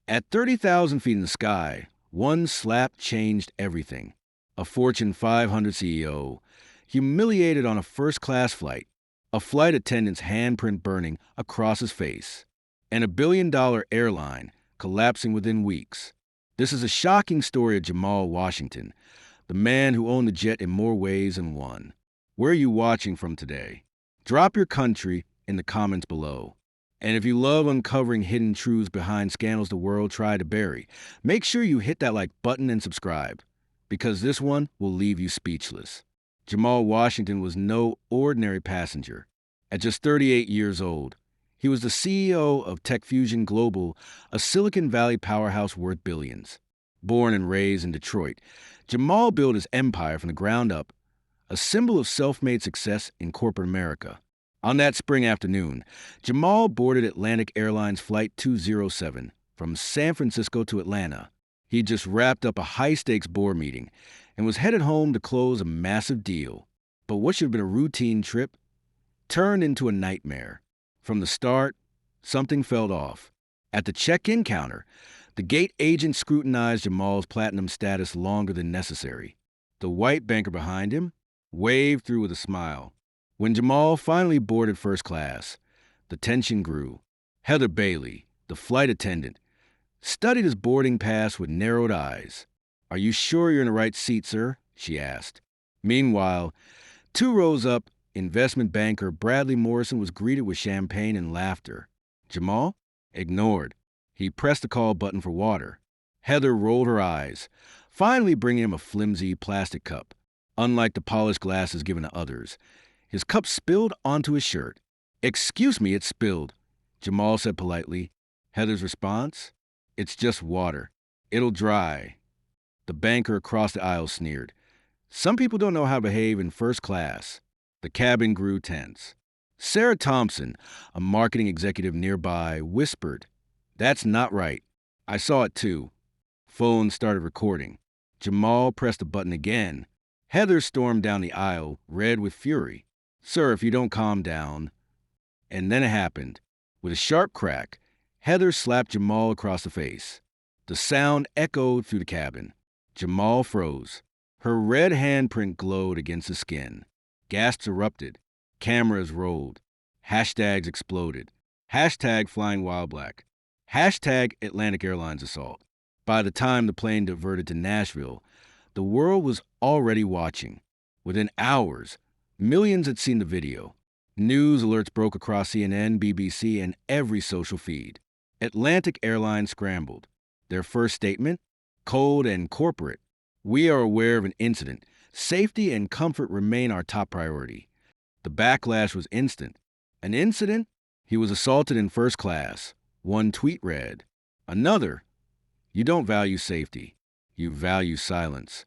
At 30,000 feet in the sky, one slap changed everything. A Fortune 500 CEO, humiliated on a first-class flight, a flight attendant's handprint burning across his face, and a billion-dollar airline collapsing within weeks. This is a shocking story of Jamal Washington, the man who owned the jet in more ways than one. Where are you watching from today? Drop your country in the comments below. And if you love uncovering hidden truths behind scandals the world tried to bury, make sure you hit that like button and subscribe, because this one will leave you speechless. Jamal Washington was no ordinary passenger. At just 38 years old, he was the CEO of Tech Fusion Global, a Silicon Valley powerhouse worth billions. Born and raised in Detroit, Jamal built his empire from the ground up, a symbol of self-made success in corporate America. On that spring afternoon, Jamal boarded Atlantic Airlines Flight 207 from San Francisco to Atlanta. He'd just wrapped up a high-stakes board meeting and was headed home to close a massive deal. But what should have been a routine trip turned into a nightmare. From the start, something felt off. At the check-in counter, the gate agent scrutinized Jamal's platinum status longer than necessary. The white banker behind him waved through with a smile. When Jamal finally boarded first class, the tension grew. Heather Bailey, the flight attendant, studied his boarding pass with narrowed eyes. "Are you sure you're in the right seat, sir?" she asked. Meanwhile, 2 rows up, investment banker Bradley Morrison was greeted with champagne and laughter. Jamal ignored. He pressed the call button for water. Heather rolled her eyes, finally bringing him a flimsy plastic cup. Unlike the polished glasses given to others, his cup spilled onto his shirt. "Excuse me, it spilled," Jamal said politely. Heather's response? "It's just water. It'll dry." The banker across the aisle sneered. "Some people don't know how to behave in first class." The cabin grew tense. Sarah Thompson, a marketing executive nearby, whispered, "That's not right. I saw it too." Phone started recording. Jamal pressed the button again. Heather stormed down the aisle, red with fury. "Sir, if you don't calm down." And then it happened. With a sharp crack, Heather slapped Jamal across the face. The sound echoed through the cabin. Jamal froze. Her red handprint glowed against the skin. Gasps erupted. Cameras rolled. Hashtags exploded. Hashtag Flying Wild Black. Hashtag Atlantic Airlines Assault. By the time the plane diverted to Nashville, the world was already watching. Within hours, millions had seen the video. News alerts broke across CNN, BBC, and every social feed. Atlantic Airlines scrambled. Their first statement? Cold and corporate. "We are aware of an incident. Safety and comfort remain our top priority." The backlash was instant. An incident? He was assaulted in first class. One tweet read. Another, "You don't value safety. You value silence."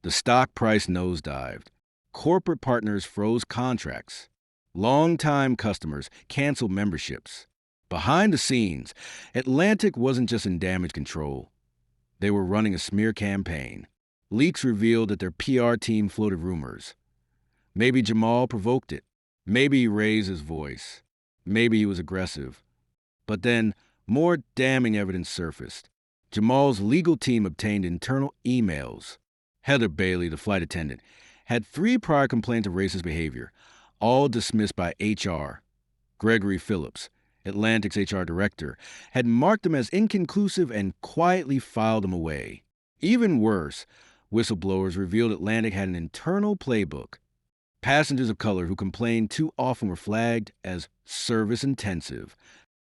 The stock price nosedived. Corporate partners froze contracts. Long-time customers canceled memberships. Behind the scenes, Atlantic wasn't just in damage control. They were running a smear campaign. Leaks revealed that their PR team floated rumors. Maybe Jamal provoked it. Maybe he raised his voice. Maybe he was aggressive. But then, more damning evidence surfaced. Jamal's legal team obtained internal emails. Heather Bailey, the flight attendant, had 3 prior complaints of racist behavior, all dismissed by HR. Gregory Phillips, Atlantic's HR director, had marked them as inconclusive and quietly filed them away. Even worse, whistleblowers revealed Atlantic had an internal playbook. Passengers of color who complained too often were flagged as service-intensive.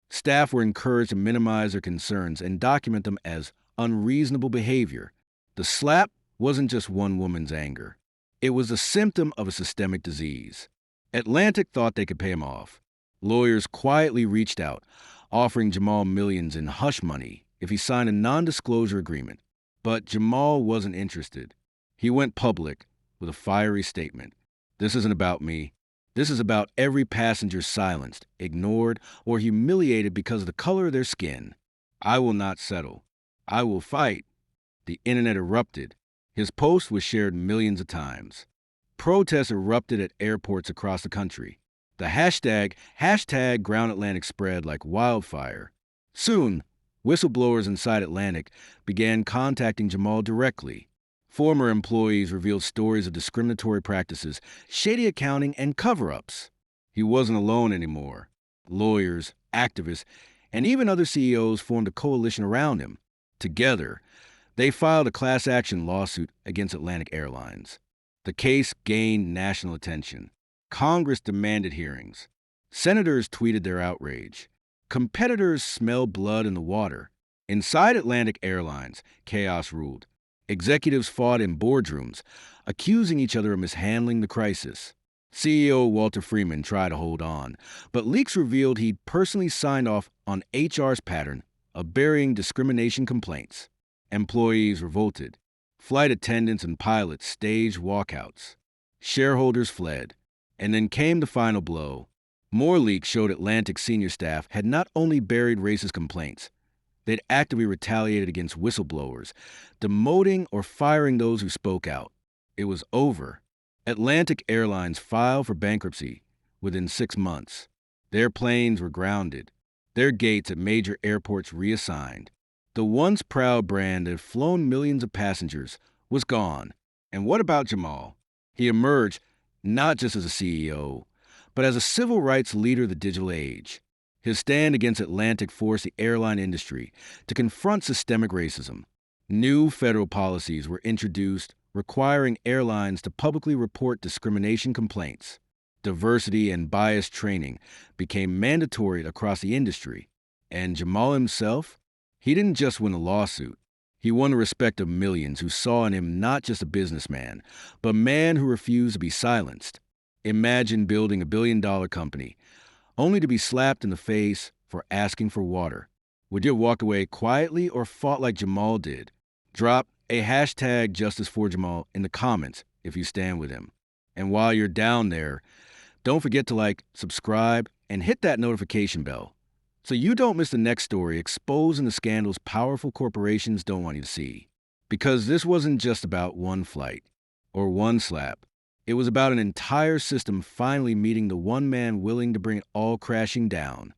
Staff were encouraged to minimize their concerns and document them as unreasonable behavior. The slap wasn't just one woman's anger. It was a symptom of a systemic disease. Atlantic thought they could pay him off. Lawyers quietly reached out, offering Jamal millions in hush money if he signed a non-disclosure agreement. But Jamal wasn't interested. He went public with a fiery statement. "This isn't about me. This is about every passenger silenced, ignored, or humiliated because of the color of their skin. I will not settle. I will fight." The internet erupted. His post was shared millions of times. Protests erupted at airports across the country. The hashtag Ground Atlantic spread like wildfire. Soon, Whistleblowers inside Atlantic began contacting Jamal directly. Former employees revealed stories of discriminatory practices, shady accounting, and cover-ups. He wasn't alone anymore. Lawyers, activists, and even other CEOs formed a coalition around him. Together, they filed a class action lawsuit against Atlantic Airlines. The case gained national attention. Congress demanded hearings. Senators tweeted their outrage. Competitors smelled blood in the water. Inside Atlantic Airlines, chaos ruled. Executives fought in boardrooms, accusing each other of mishandling the crisis. CEO Walter Freeman tried to hold on, but leaks revealed he'd personally signed off on HR's pattern of burying discrimination complaints. Employees revolted. Flight attendants and pilots staged walkouts. Shareholders fled. And then came the final blow. More leaks showed Atlantic senior staff had not only buried racist complaints, they'd actively retaliated against whistleblowers, demoting or firing those who spoke out. It was over. Atlantic Airlines filed for bankruptcy within 6 months. Their planes were grounded, their gates at major airports reassigned. The once proud brand that had flown millions of passengers was gone. And what about Jamal? He emerged not just as a CEO, but as a civil rights leader of the digital age. His stand against Atlantic forced the airline industry to confront systemic racism. New federal policies were introduced requiring airlines to publicly report discrimination complaints. Diversity and bias training became mandatory across the industry. And Jamal himself? He didn't just win a lawsuit. He won the respect of millions who saw in him not just a businessman, but a man who refused to be silenced. Imagine building a billion-dollar company, only to be slapped in the face for asking for water. Would you have walked away quietly or fought like Jamal did? Drop a hashtag Justice for Jamal in the comments if you stand with him. And while you're down there, don't forget to like, subscribe, and hit that notification bell so you don't miss the next story exposing the scandals powerful corporations don't want you to see. Because this wasn't just about one flight or one slap. It was about an entire system finally meeting the one man willing to bring it all crashing down.